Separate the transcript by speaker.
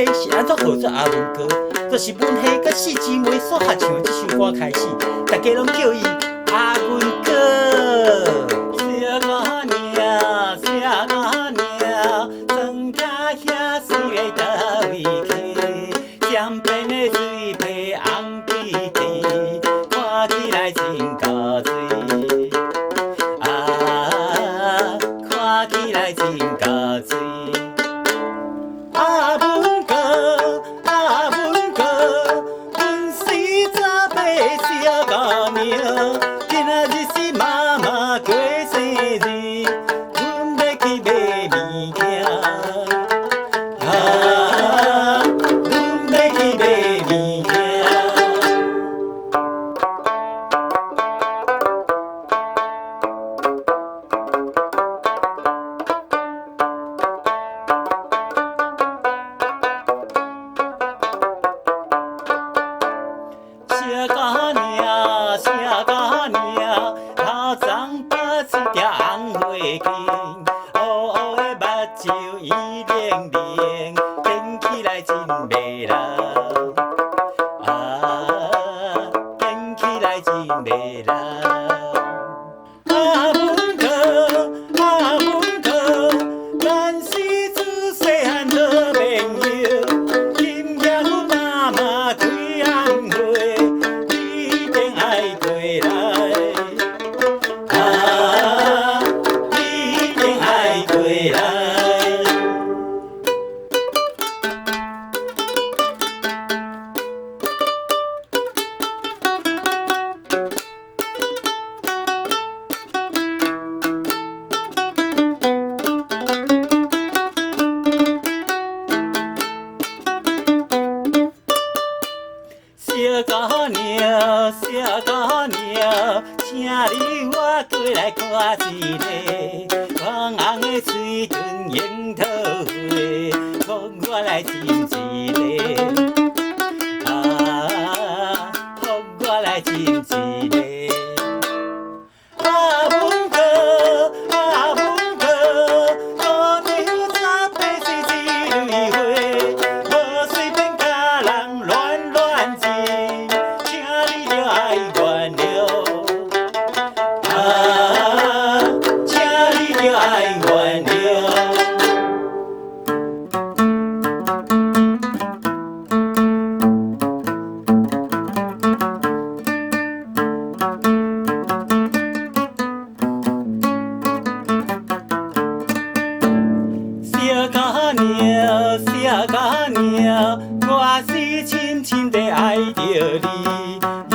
Speaker 1: 黑是安怎号做阿文哥？就是文黑甲四姊妹所合唱的这首歌开始，大家拢叫伊阿文哥。小姑娘，小姑娘，庄稼遐水的倒位去？江边的水皮红滴滴，看起来真高水。啊，看起来真高水。阿文哥，阿文哥，阮是查某小姑娘，今仔日是妈妈过生日，阮要去买物件。啊，阮要去买物件。小姑娘，小姑娘，头鬃把一条红花巾，乌乌的目睭伊冷冷，看起来真袂人。啊，看起来真袂人。阿文哥，阿文哥，咱是自细汉好朋友，今夜阮妈妈开红会，你一定爱过来。啊，你一定爱过来。小姑娘，小姑娘，请你我过来看一个，黄红的水唇樱桃花，互我来亲一个。啊，互我来亲一个。阿文哥，阿文哥，姑娘早白是一蕊花，无随便甲人乱情，请你着爱原谅。啊，请你着爱原谅。小姑娘，小姑娘，我是深深地爱着你，